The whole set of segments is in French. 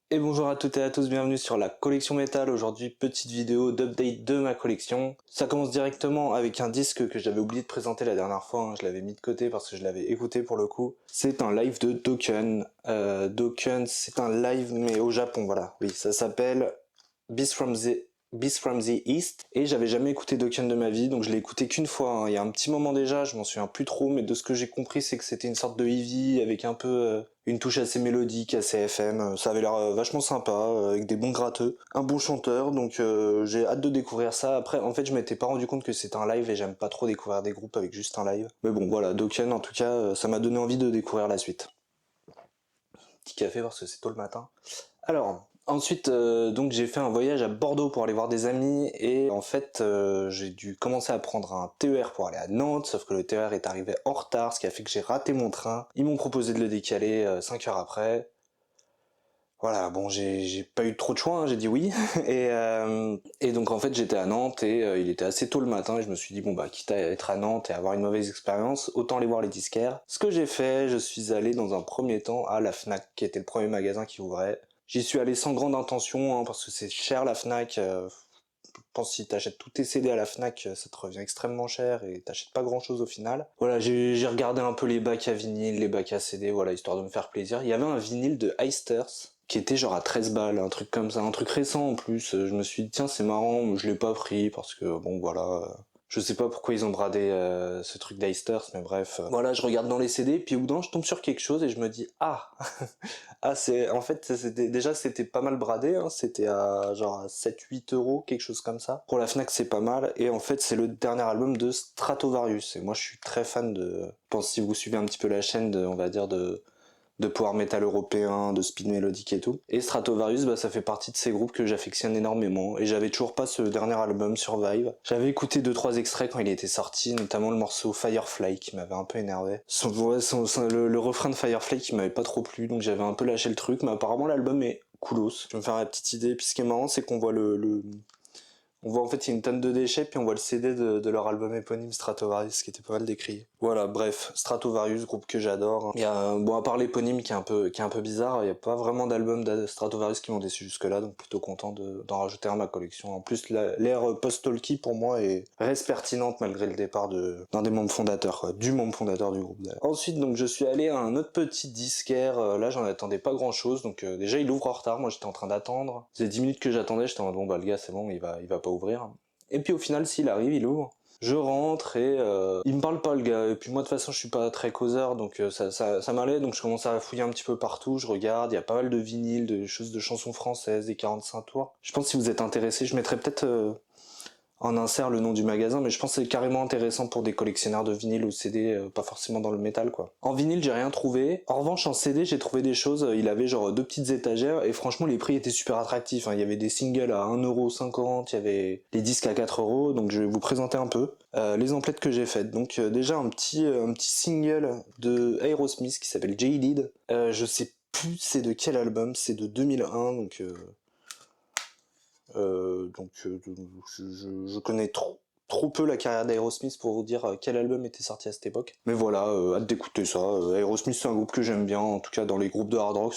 Et bonjour à toutes et à tous, bienvenue sur la collection métal. Aujourd'hui, petite vidéo d'update de ma collection. Ça commence directement avec un disque que j'avais oublié de présenter la dernière fois, hein. Je l'avais mis de côté parce que je l'avais écouté pour le coup. C'est un live de Dokken. Dokken, c'est un live mais au Japon, voilà. Oui, ça s'appelle Beast from the East, et j'avais jamais écouté Dokken de ma vie, donc je l'ai écouté qu'une fois, hein. Il y a un petit moment déjà, je m'en souviens plus trop, mais de ce que j'ai compris, c'est que c'était une sorte de heavy avec un peu une touche assez mélodique, assez FM. Ça avait l'air vachement sympa, avec des bons gratteux, un bon chanteur, donc j'ai hâte de découvrir ça. Après, en fait, je m'étais pas rendu compte que c'était un live et j'aime pas trop découvrir des groupes avec juste un live. Mais bon, voilà, Dokken, en tout cas, ça m'a donné envie de découvrir la suite. Petit café parce que c'est tôt le matin. Alors, ensuite, donc j'ai fait un voyage à Bordeaux pour aller voir des amis, et en fait, j'ai dû commencer à prendre un TER pour aller à Nantes, sauf que le TER est arrivé en retard, ce qui a fait que j'ai raté mon train. Ils m'ont proposé de le décaler 5 heures après. Voilà, bon, j'ai pas eu trop de choix, hein, j'ai dit oui. Et donc en fait j'étais à Nantes et il était assez tôt le matin et je me suis dit bon bah quitte à être à Nantes et avoir une mauvaise expérience, autant aller voir les disquaires. Ce que j'ai fait, je suis allé dans un premier temps à la Fnac, qui était le premier magasin qui ouvrait. J'y suis allé sans grande intention, hein, parce que c'est cher la Fnac. Je pense que si t'achètes tous tes CD à la Fnac, ça te revient extrêmement cher et t'achètes pas grand chose au final. Voilà, j'ai regardé un peu les bacs à vinyle, les bacs à CD, voilà, histoire de me faire plaisir. Il y avait un vinyle de Heisters qui était genre à 13 balles, un truc comme ça, un truc récent en plus. Je me suis dit tiens c'est marrant, mais je l'ai pas pris parce que bon voilà, je sais pas pourquoi ils ont bradé ce truc d'Heisters, mais bref. Voilà, je regarde dans les CD, puis au bout d'un je tombe sur quelque chose et je me dis ah ah, c'est en fait c'était pas mal bradé, hein. C'était à genre à 7-8 euros, quelque chose comme ça. Pour la Fnac c'est pas mal, et en fait c'est le dernier album de Stratovarius, et moi je suis très fan de, je pense si vous suivez un petit peu la chaîne de, on va dire de power metal européen, de speed mélodique et tout. Et Stratovarius, bah, ça fait partie de ces groupes que j'affectionne énormément, et j'avais toujours pas ce dernier album, Survive. J'avais écouté 2-3 extraits quand il était sorti, notamment le morceau Firefly qui m'avait un peu énervé. Le refrain de Firefly qui m'avait pas trop plu, donc j'avais un peu lâché le truc, mais apparemment l'album est coolos. Je vais me faire la petite idée, puis ce qui est marrant, c'est qu'on voit on voit en fait il y a une tonne de déchets, puis on voit le CD de leur album éponyme Stratovarius qui était pas mal décrié. Voilà, bref, Stratovarius, groupe que j'adore. Il y a bon, à part l'éponyme qui est un peu bizarre, il y a pas vraiment d'album de Stratovarius qui m'ont déçu jusque là, donc plutôt content d'en rajouter un à ma collection. En plus l'ère post-talkie pour moi reste pertinente malgré le départ d'un des membres fondateurs, quoi, du membre fondateur du groupe d'ailleurs. Ensuite donc je suis allé à un autre petit disquaire, là j'en attendais pas grand chose, donc déjà il ouvre en retard, moi j'étais en train d'attendre. C'est 10 minutes que j'attendais, j'étais en mode bon bah le gars c'est bon, il va pas ouvrir. Et puis au final s'il arrive, il ouvre. Je rentre et il me parle pas le gars, et puis moi de toute façon je suis pas très causeur, donc ça m'allait, donc je commence à fouiller un petit peu partout, je regarde, il y a pas mal de vinyles, de choses de chansons françaises, des 45 tours. Je pense que si vous êtes intéressé, je mettrai peut-être en insert le nom du magasin, mais je pense que c'est carrément intéressant pour des collectionneurs de vinyle ou CD, pas forcément dans le métal quoi. En vinyle j'ai rien trouvé, en revanche en CD j'ai trouvé des choses, il avait genre deux petites étagères, et franchement les prix étaient super attractifs, hein. Il y avait des singles à 1,50€, il y avait des disques à 4€, donc je vais vous présenter un peu les emplettes que j'ai faites. Donc déjà un petit single de Aerosmith qui s'appelle Jaded, je sais plus c'est de quel album, c'est de 2001, je connais trop peu la carrière d'Aerosmith pour vous dire quel album était sorti à cette époque. Mais voilà, hâte d'écouter ça. Aerosmith c'est un groupe que j'aime bien, en tout cas dans les groupes de hard rock,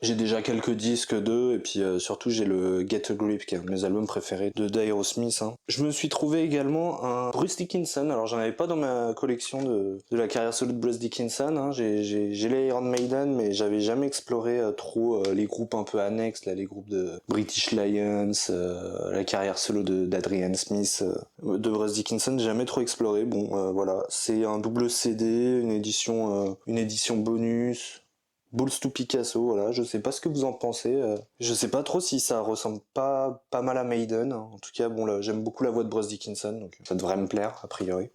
j'ai déjà quelques disques d'eux, et puis surtout j'ai le Get a Grip qui est un de mes albums préférés d'Aerosmith, hein. Je me suis trouvé également un Bruce Dickinson, alors j'en avais pas dans ma collection de la carrière solo de Bruce Dickinson, hein. J'ai les Iron Maiden, mais j'avais jamais exploré trop les groupes un peu annexes, là, les groupes de British Lions, la carrière solo d'Adrian Smith, de Bruce Dickinson, j'ai jamais trop exploré. Bon, voilà, c'est un double CD, une édition bonus. Balls to Picasso, voilà, je sais pas ce que vous en pensez. Je sais pas trop si ça ressemble pas mal à Maiden, hein. En tout cas, bon, là, j'aime beaucoup la voix de Bruce Dickinson, donc ça devrait me plaire, a priori.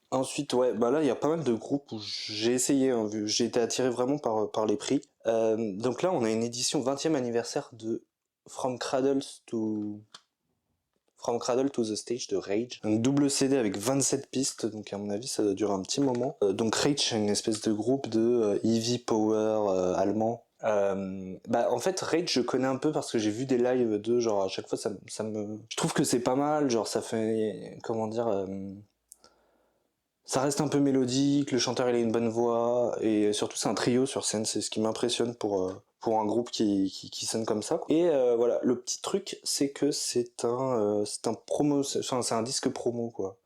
Ensuite, ouais, bah là, il y a pas mal de groupes où j'ai essayé, hein, j'ai été attiré vraiment par les prix. Donc là, on a une édition 20e anniversaire de From Cradle to From Cradle to the Stage de Rage. Donc double CD avec 27 pistes, donc à mon avis ça doit durer un petit moment. Donc Rage c'est une espèce de groupe de heavy power allemand. Bah en fait Rage je connais un peu parce que j'ai vu des lives de genre à chaque fois je trouve que c'est pas mal, genre ça fait comment dire ça reste un peu mélodique, le chanteur il a une bonne voix, et surtout c'est un trio sur scène, c'est ce qui m'impressionne pour un groupe qui sonne comme ça, quoi. Et voilà, le petit truc, c'est que c'est un promo, enfin c'est un disque promo, quoi.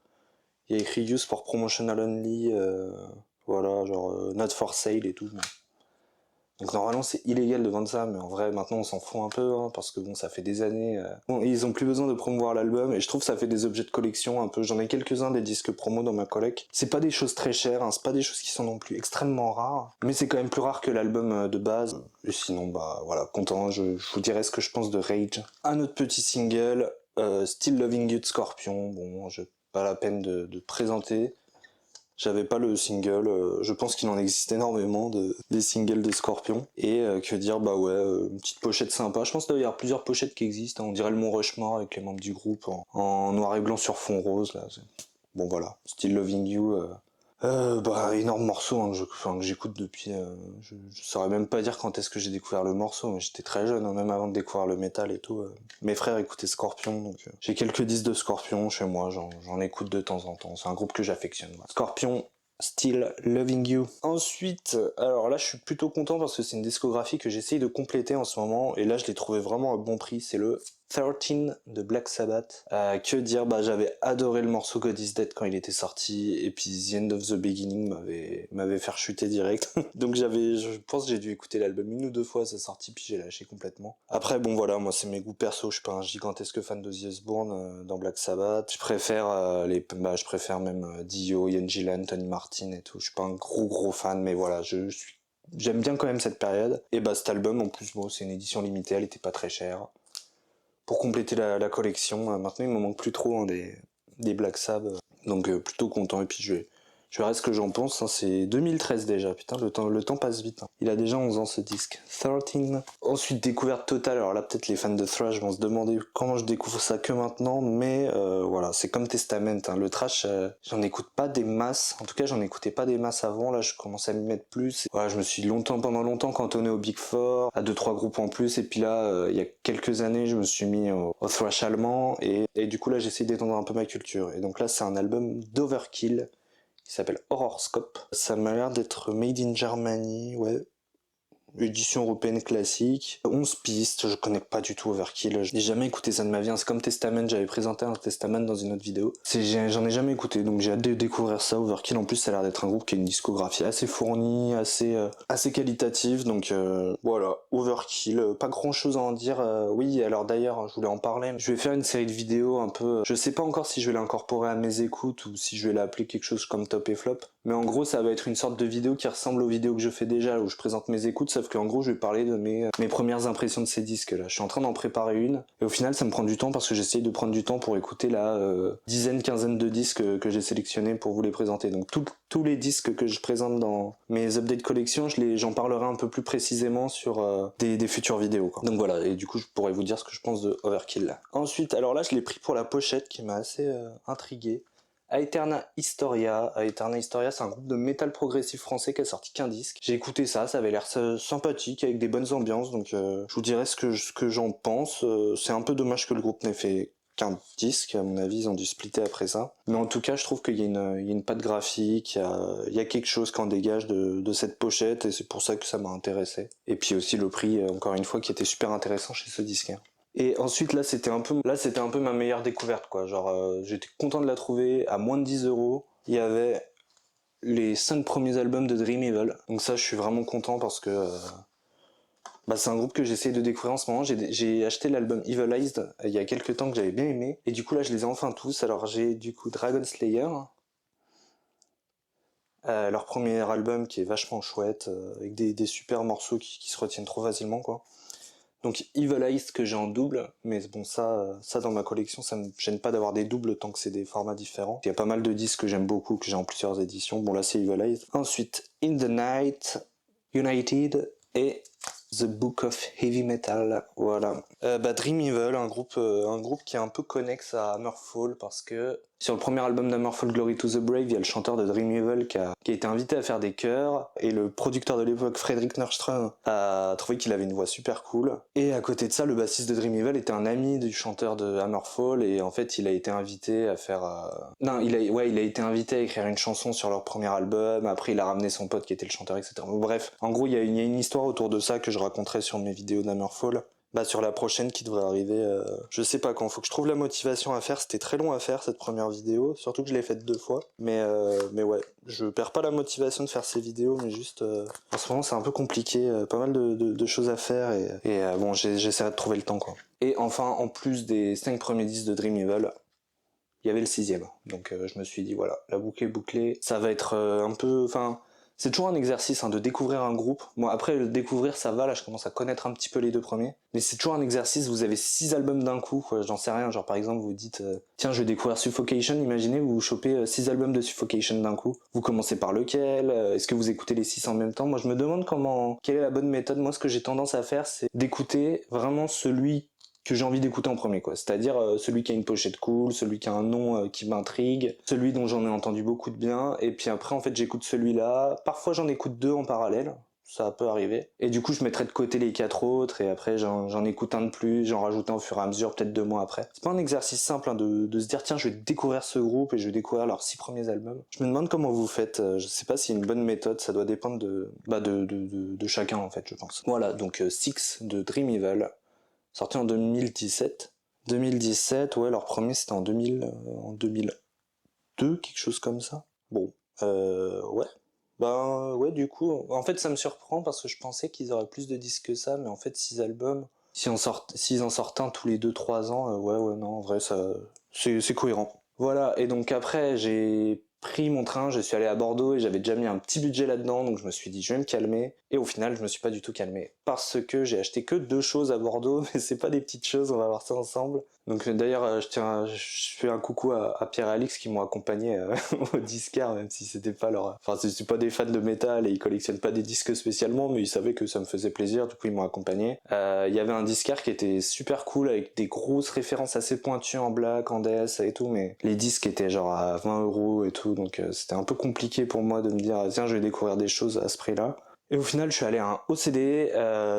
Il y a écrit Use for Promotional Only, voilà, genre Not for Sale et tout. Donc normalement c'est illégal de vendre ça, mais en vrai maintenant on s'en fout un peu, hein, parce que bon ça fait des années. Bon, ils ont plus besoin de promouvoir l'album, et je trouve que ça fait des objets de collection un peu. J'en ai quelques-uns des disques promo dans ma collègue. C'est pas des choses très chères, hein, c'est pas des choses qui sont non plus extrêmement rares, mais c'est quand même plus rare que l'album de base. Et sinon bah voilà, content, je vous dirai ce que je pense de Rage. Un autre petit single, Still Loving You de Scorpion. Bon, pas la peine de présenter. J'avais pas le single, je pense qu'il en existe énormément des singles de Scorpion. Et que dire, bah ouais, une petite pochette sympa. Je pense qu'il y a plusieurs pochettes qui existent, hein. On dirait le Mont Rushmore avec les membres du groupe en noir et blanc sur fond rose, là. Bon voilà, Still Loving You, bah énorme morceau, hein, que j'écoute depuis, je saurais même pas dire quand est-ce que j'ai découvert le morceau, mais j'étais très jeune, hein, même avant de découvrir le métal et tout. Mes frères écoutaient Scorpion, donc j'ai quelques disques de Scorpion chez moi, j'en écoute de temps en temps. C'est un groupe que j'affectionne. Voilà. Scorpion, Still Loving You. Ensuite, alors là je suis plutôt content parce que c'est une discographie que j'essaye de compléter en ce moment, et là je l'ai trouvé vraiment à bon prix. C'est le 13 de Black Sabbath. Que dire, bah j'avais adoré le morceau God Is Dead quand il était sorti, et puis The End of the Beginning m'avait fait chuter direct. Donc je pense que j'ai dû écouter l'album une ou deux fois à sa sortie, puis j'ai lâché complètement. Après bon voilà, moi c'est mes goûts perso, je suis pas un gigantesque fan de The Osbourne dans Black Sabbath. Je préfère je préfère même Dio, Ian Gillan, Tony Martin et tout. Je suis pas un gros fan, mais voilà, j'aime bien quand même cette période. Et bah cet album en plus, bon, c'est une édition limitée, elle était pas très chère. Pour compléter la collection, maintenant il me manque plus trop, hein, des Black Sabbath, donc plutôt content. Et puis je verrai ce que j'en pense, hein. C'est 2013 déjà, putain le temps passe vite, hein. Il a déjà 11 ans ce disque. 13. Ensuite découverte totale, alors là peut-être les fans de thrash vont se demander comment je découvre ça que maintenant, mais voilà, c'est comme Testament, hein. Le thrash, j'en écoute pas des masses, en tout cas j'en écoutais pas des masses avant, là je commence à m'y mettre plus. Voilà, je me suis pendant longtemps cantonné au Big Four, à 2-3 groupes en plus, et puis là il y a quelques années je me suis mis au thrash allemand, et du coup là j'essaie d'étendre un peu ma culture. Et donc là c'est un album d'Overkill qui s'appelle Horrorscope. Ça m'a l'air d'être made in Germany, ouais. Édition européenne classique. 11 pistes, je connais pas du tout Overkill. Je n'ai jamais écouté ça de ma vie. C'est comme Testament, j'avais présenté un Testament dans une autre vidéo. J'en ai jamais écouté, donc j'ai hâte de découvrir ça. Overkill, en plus, ça a l'air d'être un groupe qui a une discographie assez fournie, assez qualitative. Donc voilà, Overkill, pas grand chose à en dire. Oui, alors d'ailleurs, je voulais en parler. Je vais faire une série de vidéos un peu. Je sais pas encore si je vais l'incorporer à mes écoutes ou si je vais l'appeler quelque chose comme Top et Flop. Mais en gros, ça va être une sorte de vidéo qui ressemble aux vidéos que je fais déjà, où je présente mes écoutes, sauf qu'en gros, je vais parler de mes premières impressions de ces disques-là. Je suis en train d'en préparer une, et au final, ça me prend du temps parce que j'essaye de prendre du temps pour écouter la quinzaine de disques que j'ai sélectionnés pour vous les présenter. Donc tous les disques que je présente dans mes updates collection, j'en parlerai un peu plus précisément sur des futures vidéos, quoi. Donc voilà, et du coup, je pourrais vous dire ce que je pense de Overkill. Ensuite, alors là, je l'ai pris pour la pochette qui m'a assez intrigué. Aeterna Historia, c'est un groupe de métal progressif français qui a sorti qu'un disque. J'ai écouté ça avait l'air sympathique, avec des bonnes ambiances, donc je vous dirai ce que j'en pense. C'est un peu dommage que le groupe n'ait fait qu'un disque, à mon avis ils ont dû splitter après ça. Mais en tout cas je trouve qu'il y a une patte graphique, il y a quelque chose qui en dégage de cette pochette, et c'est pour ça que ça m'a intéressé. Et puis aussi le prix, encore une fois, qui était super intéressant chez ce disquaire. Et ensuite là c'était un peu ma meilleure découverte, quoi. Genre j'étais content de la trouver à moins de 10 €. Il y avait les 5 premiers albums de Dream Evil. Donc ça je suis vraiment content parce que c'est un groupe que j'essaie de découvrir en ce moment. J'ai acheté l'album Evilized il y a quelques temps que j'avais bien aimé. Et du coup là je les ai enfin tous. Alors j'ai du coup Dragon Slayer. Leur premier album qui est vachement chouette, avec des super morceaux qui se retiennent trop facilement, quoi. Donc Evilized que j'ai en double, mais bon ça dans ma collection ça me gêne pas d'avoir des doubles tant que c'est des formats différents. Il y a pas mal de disques que j'aime beaucoup, que j'ai en plusieurs éditions. Bon là c'est Evilized. Ensuite In the Night, United et The Book of Heavy Metal, voilà. Dream Evil, un groupe qui est un peu connexe à Hammerfall parce que Sur le premier album d'Hammerfall, Glory to the Brave, il y a le chanteur de Dream Evil qui a été invité à faire des chœurs, et le producteur de l'époque, Fredrik Nordström, a trouvé qu'il avait une voix super cool. Et à côté de ça, le bassiste de Dream Evil était un ami du chanteur de Hammerfall, et en fait il a été invité à faire... Non, il a été invité à écrire une chanson sur leur premier album, après il a ramené son pote qui était le chanteur, etc. Bref, en gros il y a une histoire autour de ça que je raconterai sur mes vidéos d'Hammerfall. Bah sur la prochaine qui devrait arriver, je sais pas quand, faut que je trouve la motivation à faire, c'était très long à faire cette première vidéo, surtout que je l'ai faite 2 fois, mais ouais, je perds pas la motivation de faire ces vidéos, mais juste, en ce moment c'est un peu compliqué, pas mal de choses à faire, et bon, j'essaierai de trouver le temps quoi. Et enfin, en plus des 5 premiers disques de Dream Evil, il y avait le 6ème, donc je me suis dit voilà, la boucle est bouclée, ça va être un peu, enfin... C'est toujours un exercice de découvrir un groupe. Moi après le découvrir ça va, là je commence à connaître un petit peu les 2 premiers. Mais c'est toujours un exercice, vous avez 6 albums d'un coup, quoi. J'en sais rien, genre par exemple vous dites tiens je vais découvrir Suffocation, imaginez vous chopez 6 albums de Suffocation d'un coup. Vous commencez par lequel, est-ce que vous écoutez les 6 en même temps? Moi je me demande quelle est la bonne méthode. Moi ce que j'ai tendance à faire c'est d'écouter vraiment celui que j'ai envie d'écouter en premier, quoi. C'est-à-dire celui qui a une pochette cool, celui qui a un nom qui m'intrigue, celui dont j'en ai entendu beaucoup de bien, et puis après en fait j'écoute celui-là. Parfois j'en écoute 2 en parallèle, ça peut arriver. Et du coup je mettrai de côté les 4 autres, et après j'en écoute un de plus, j'en rajoute un au fur et à mesure, peut-être 2 mois après. C'est pas un exercice simple de se dire tiens je vais découvrir ce groupe et je vais découvrir leurs 6 premiers albums. Je me demande comment vous faites, je sais pas si une bonne méthode, ça doit dépendre de chacun en fait je pense. Voilà, donc Six de Dream Evil, sorti en 2017. 2017, ouais, leur premier c'était en 2002, quelque chose comme ça. Bon, ouais. Ben ouais, du coup, en fait ça me surprend parce que je pensais qu'ils auraient plus de disques que ça, mais en fait 6 albums, s'ils en sortent un tous les 2-3 ans, ouais, non, en vrai, ça, c'est cohérent. Voilà, et donc après j'ai pris mon train, je suis allé à Bordeaux et j'avais déjà mis un petit budget là-dedans, donc je me suis dit je vais me calmer, et au final je me suis pas du tout calmé, parce que j'ai acheté que 2 choses à Bordeaux, mais c'est pas des petites choses, on va voir ça ensemble. Donc d'ailleurs je fais un coucou à Pierre et Alix qui m'ont accompagné au disquaire, même si c'était pas leur... Enfin c'est pas des fans de métal et ils collectionnent pas des disques spécialement, mais ils savaient que ça me faisait plaisir, du coup ils m'ont accompagné. Il y avait un disquaire qui était super cool avec des grosses références assez pointues en black, en death et tout, mais les disques étaient genre à 20€ et tout, donc c'était un peu compliqué pour moi de me dire tiens je vais découvrir des choses à ce prix-là. Et au final, je suis allé à un OCD,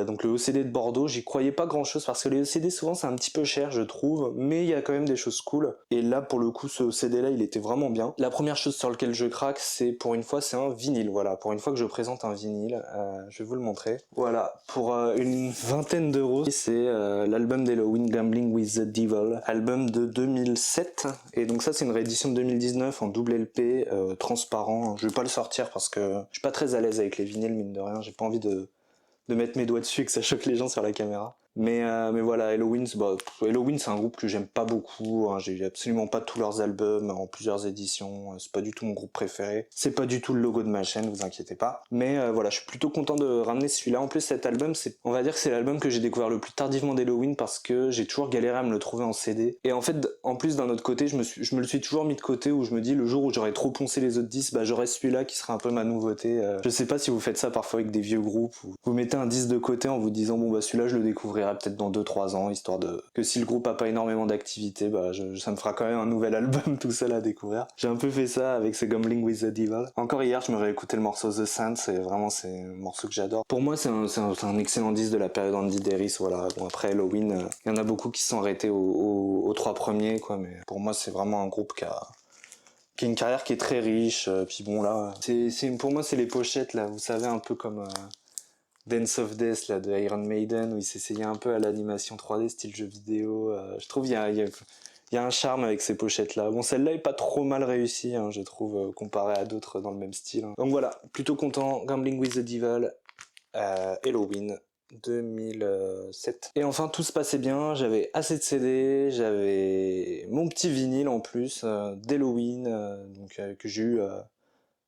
donc le OCD de Bordeaux. J'y croyais pas grand chose parce que les OCD souvent c'est un petit peu cher, je trouve, mais il y a quand même des choses cool. Et là, pour le coup, ce OCD là, il était vraiment bien. La première chose sur laquelle je craque, c'est pour une fois, c'est un vinyle. Voilà, pour une fois que je présente un vinyle, je vais vous le montrer. Voilà, pour une vingtaine d'euros, c'est l'album d'Halloween, Gambling with the Devil, album de 2007. Et donc ça, c'est une réédition de 2019 en double LP, transparent. Je vais pas le sortir parce que je suis pas très à l'aise avec les vinyles, mine de rien, j'ai pas envie de mettre mes doigts dessus et que ça choque les gens sur la caméra. Mais voilà, Halloween, Halloween c'est un groupe que j'aime pas beaucoup, hein. J'ai absolument pas tous leurs albums en plusieurs éditions, c'est pas du tout mon groupe préféré, c'est pas du tout le logo de ma chaîne, vous inquiétez pas. Mais voilà, je suis plutôt content de ramener celui-là. En plus cet album, on va dire que c'est l'album que j'ai découvert le plus tardivement d'Halloween parce que j'ai toujours galéré à me le trouver en CD. Et en fait, en plus d'un autre côté, je me le suis toujours mis de côté, où je me dis le jour où j'aurais trop poncé les autres disques, j'aurais celui-là qui sera un peu ma nouveauté. Je sais pas si vous faites ça parfois avec des vieux groupes, où vous mettez un disque de côté en vous disant bon celui-là je le découvrirai peut-être dans 2-3 ans, histoire que si le groupe a pas énormément d'activité, ça me fera quand même un nouvel album tout seul à découvrir. J'ai un peu fait ça avec ce Gambling with the Devil. Encore hier je me réécoutais le morceau The Saints, et vraiment c'est un morceau que j'adore. Pour moi c'est un excellent disque de la période Andy Deris, voilà. Bon après Halloween, il y en a beaucoup qui se sont arrêtés aux 3 premiers quoi, mais pour moi c'est vraiment un groupe qui a une carrière qui est très riche, puis bon là, pour moi c'est les pochettes là, vous savez un peu comme... Dance of Death là, de Iron Maiden, où il s'essayait un peu à l'animation 3D style jeu vidéo. Je trouve il y a un charme avec ces pochettes là. Bon, celle-là est pas trop mal réussie, hein, je trouve, comparée à d'autres dans le même style, hein. Donc voilà, plutôt content. Gambling with the Devil, Halloween 2007. Et enfin tout se passait bien, j'avais assez de CD, j'avais mon petit vinyle en plus d'Halloween, que j'ai eu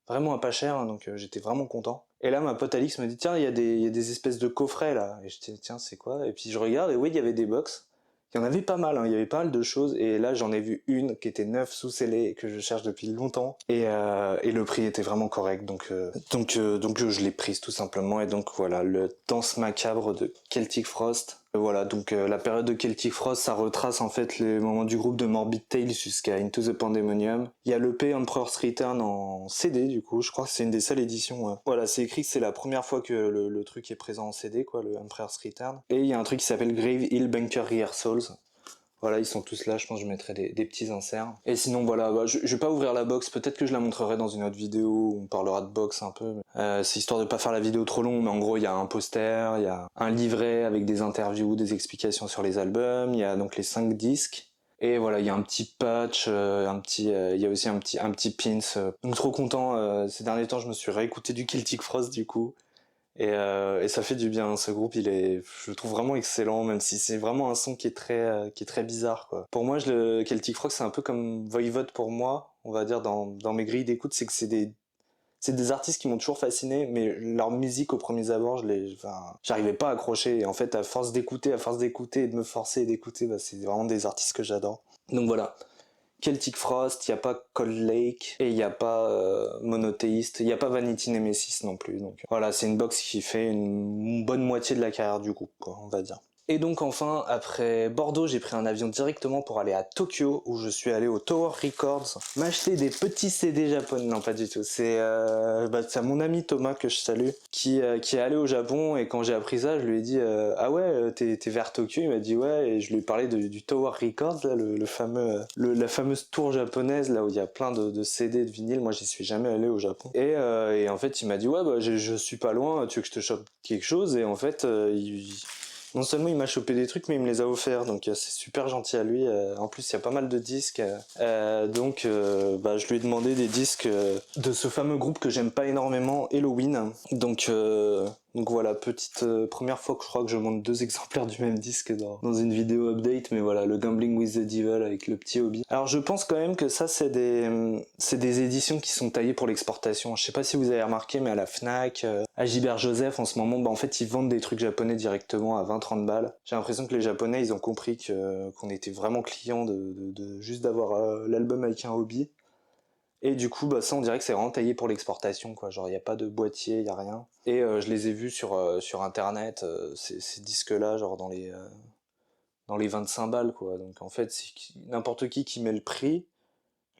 vraiment à pas cher, hein, donc j'étais vraiment content. Et là ma pote Alix me dit tiens il y a des espèces de coffrets là, et je dis tiens c'est quoi, et puis je regarde et oui il y avait des box, il y en avait pas mal, hein, il y avait pas mal de choses, et là j'en ai vu une qui était neuve sous scellée et que je cherche depuis longtemps, et le prix était vraiment correct, donc je l'ai prise tout simplement. Et donc voilà, le Danse macabre de Celtic Frost, Voilà, donc la période de Celtic Frost, ça retrace en fait les moments du groupe de Morbid Tales jusqu'à Into the Pandemonium. Il y a l'EP Emperor's Return en CD du coup, je crois que c'est une des seules éditions. Voilà, c'est écrit que c'est la première fois que le truc est présent en CD, quoi, le Emperor's Return. Et il y a un truc qui s'appelle Grave Hill Bunker Rehearsals. Voilà, ils sont tous là, je pense que je mettrai des petits inserts. Et sinon, voilà, je vais pas ouvrir la box, peut-être que je la montrerai dans une autre vidéo où on parlera de box un peu. C'est histoire de pas faire la vidéo trop longue, mais en gros, il y a un poster, il y a un livret avec des interviews, des explications sur les albums, il y a donc les 5 disques. Et voilà, il y a un petit patch, il y a aussi un petit pins. Donc trop content, ces derniers temps, je me suis réécouté du Celtic Frost du coup. Et ça fait du bien, ce groupe je le trouve vraiment excellent, même si c'est vraiment un son qui est très bizarre, quoi. Pour moi, Celtic Frost, c'est un peu comme Voivod pour moi, on va dire, dans mes grilles d'écoute, c'est que c'est des artistes qui m'ont toujours fasciné, mais leur musique au premier abord, j'arrivais pas à accrocher, et en fait, à force d'écouter, et de me forcer et d'écouter, bah, c'est vraiment des artistes que j'adore. Donc voilà. Celtic Frost, il n'y a pas Cold Lake, et il n'y a pas Monothéiste, il n'y a pas Vanity Nemesis non plus. Donc voilà, c'est une box qui fait une bonne moitié de la carrière du groupe, quoi, on va dire. Et donc enfin, après Bordeaux, j'ai pris un avion directement pour aller à Tokyo, où je suis allé au Tower Records, m'acheter des petits CD japonais. Non, pas du tout. C'est mon ami Thomas, que je salue, qui est allé au Japon, et quand j'ai appris ça, je lui ai dit ah ouais, t'es vers Tokyo? Il m'a dit ouais, et je lui ai parlé du Tower Records, là, la fameuse tour japonaise, là où il y a plein de CD, de vinyle. Moi, j'y suis jamais allé au Japon. Et en fait, il m'a dit ouais, bah je suis pas loin, tu veux que je te chope quelque chose? Et en fait, non seulement il m'a chopé des trucs, mais il me les a offerts, donc c'est super gentil à lui. En plus, il y a pas mal de disques, donc je lui ai demandé des disques de ce fameux groupe que j'aime pas énormément, Halloween. Donc voilà, petite première fois que je crois que je monte 2 exemplaires du même disque dans une vidéo update, mais voilà, le Gambling with the Devil avec le petit hobby. Alors je pense quand même que ça c'est des éditions qui sont taillées pour l'exportation. Je sais pas si vous avez remarqué, mais à la Fnac, à Gilbert Joseph en ce moment, en fait ils vendent des trucs japonais directement à 20-30 balles. J'ai l'impression que les japonais ils ont compris qu'on était vraiment clients de juste d'avoir l'album avec un hobby. Et du coup, ça, on dirait que c'est vraiment taillé pour l'exportation, quoi. Genre, il n'y a pas de boîtier, il n'y a rien. Et je les ai vus sur Internet, ces disques-là, genre dans les 25 balles, quoi. Donc, en fait, n'importe qui met le prix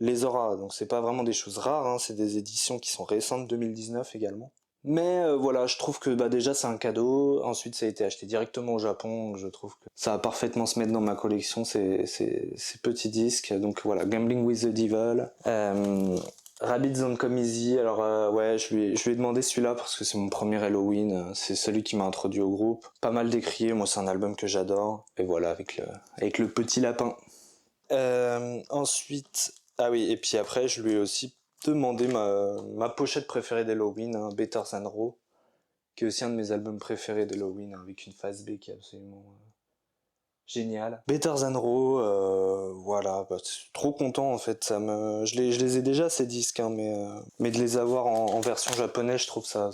les aura. Donc, c'est pas vraiment des choses rares, hein. C'est des éditions qui sont récentes, 2019 également. Mais voilà, je trouve que déjà c'est un cadeau. Ensuite, ça a été acheté directement au Japon. Donc je trouve que ça va parfaitement se mettre dans ma collection, ces petits disques. Donc voilà, Gambling with the Devil, Rabbits Don't Come Easy. Alors ouais, je lui ai demandé celui-là parce que c'est mon premier Halloween. C'est celui qui m'a introduit au groupe. Pas mal décrié. Moi, c'est un album que j'adore. Et voilà, avec le petit lapin. Ensuite, ah oui, et puis après, je lui ai aussi demandé ma pochette préférée d'Halloween, hein, Better Than Raw, qui est aussi un de mes albums préférés d'Halloween, hein, avec une phase B qui est absolument géniale. Better Than Raw, voilà, je suis trop content en fait. Je les ai déjà ces disques, hein, mais de les avoir en version japonaise, je trouve ça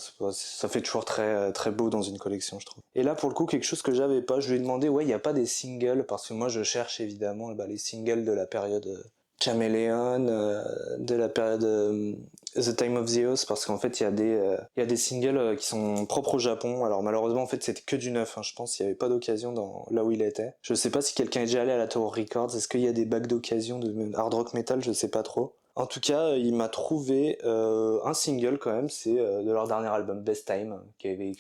fait toujours très très beau dans une collection, je trouve. Et là, pour le coup, quelque chose que j'avais pas, je lui ai demandé, ouais, il n'y a pas des singles, parce que moi, je cherche évidemment les singles de la période Chameleon, de la période The Time of the Oz, parce qu'en fait il y a des singles qui sont propres au Japon. Alors malheureusement en fait c'était que du neuf, hein. Je pense qu'il n'y avait pas d'occasion là où il était. Je sais pas si quelqu'un est déjà allé à la Tower Records, est-ce qu'il y a des bacs d'occasion de hard rock metal, je sais pas trop. En tout cas, il m'a trouvé un single quand même, c'est de leur dernier album Best Time, qui avait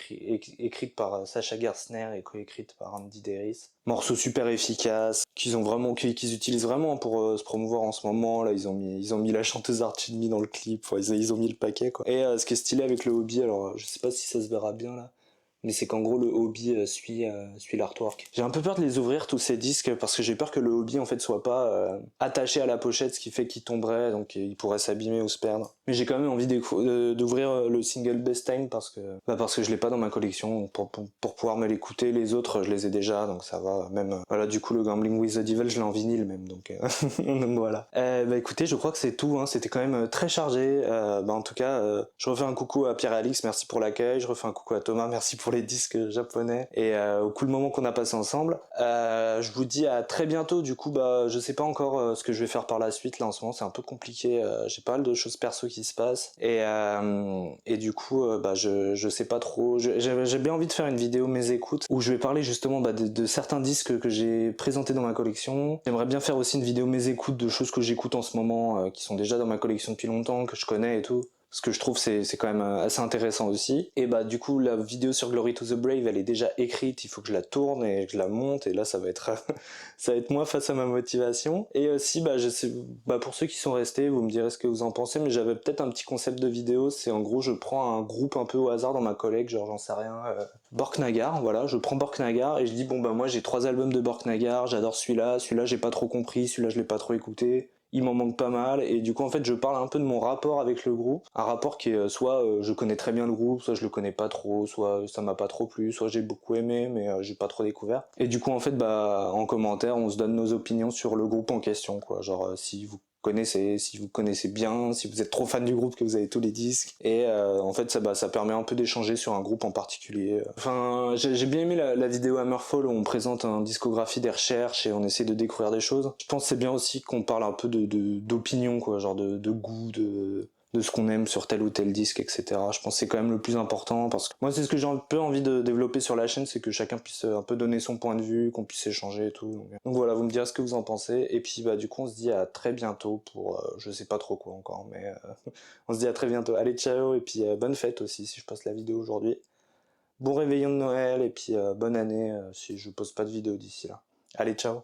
écrite par Sacha Gerstner et coécrite par Andy Daris. Morceau super efficace, qu'ils utilisent vraiment pour se promouvoir en ce moment. Là, ils ont mis la chanteuse Archie dans le clip, ils ont mis le paquet, quoi. Et ce qui est stylé avec le hobby, alors je sais pas si ça se verra bien là, mais c'est qu'en gros le hobby suit l'artwork. J'ai un peu peur de les ouvrir tous ces disques parce que j'ai peur que le hobby en fait soit pas attaché à la pochette, ce qui fait qu'il tomberait, donc il pourrait s'abîmer ou se perdre. Mais j'ai quand même envie d'ouvrir le single Best Time parce que je l'ai pas dans ma collection pour pouvoir me l'écouter. Les autres je les ai déjà, donc ça va. Même voilà, du coup le Gambling with the Devil je l'ai en vinyle même, donc donc voilà. Écoutez, je crois que c'est tout, hein. C'était quand même très chargé. En tout cas, je refais un coucou à Pierre et Alix, merci pour l'accueil. Je refais un coucou à Thomas, merci pour les disques japonais et au cool moment qu'on a passé ensemble. Je vous dis à très bientôt. Du coup, bah, je sais pas encore ce que je vais faire par la suite. Là, en ce moment, c'est un peu compliqué. J'ai pas mal de choses perso qui se passent et du coup, bah, je sais pas trop. J'ai bien envie de faire une vidéo mes écoutes où je vais parler justement bah, de certains disques que j'ai présentés dans ma collection. J'aimerais bien faire aussi une vidéo mes écoutes de choses que j'écoute en ce moment, qui sont déjà dans ma collection depuis longtemps, que je connais et tout. Ce que je trouve c'est quand même assez intéressant aussi. Et bah du coup la vidéo sur Glory to the Brave elle est déjà écrite, il faut que je la tourne et que je la monte et là ça va être ça va être moi face à ma motivation. Et aussi bah je sais bah pour ceux qui sont restés, vous me direz ce que vous en pensez, mais j'avais peut-être un petit concept de vidéo, c'est en gros je prends un groupe un peu au hasard dans ma collègue, genre j'en sais rien, Borknagar, voilà, je prends Borknagar et je dis bon bah moi j'ai 3 albums de Borknagar, j'adore celui-là j'ai pas trop compris, celui-là je l'ai pas trop écouté, il m'en manque pas mal et du coup en fait je parle un peu de mon rapport avec le groupe, un rapport qui est soit je connais très bien le groupe, soit je le connais pas trop, soit ça m'a pas trop plu, soit j'ai beaucoup aimé mais j'ai pas trop découvert. Et du coup en fait bah en commentaire on se donne nos opinions sur le groupe en question quoi, genre si vous connaissez bien, si vous êtes trop fan du groupe que vous avez tous les disques et en fait ça permet un peu d'échanger sur un groupe en particulier. Enfin j'ai bien aimé la vidéo Hammerfall où on présente une discographie, des recherches et on essaie de découvrir des choses. Je pense que c'est bien aussi qu'on parle un peu d'opinion quoi, genre de goût, de ce qu'on aime sur tel ou tel disque, etc. Je pense que c'est quand même le plus important parce que moi c'est ce que j'ai un peu envie de développer sur la chaîne, c'est que chacun puisse un peu donner son point de vue, qu'on puisse échanger et tout. Donc voilà, vous me direz ce que vous en pensez et puis bah du coup on se dit à très bientôt pour je sais pas trop quoi encore, mais on se dit à très bientôt. Allez ciao et puis bonne fête aussi si je poste la vidéo aujourd'hui. Bon réveillon de Noël et puis bonne année si je poste pas de vidéo d'ici là. Allez ciao.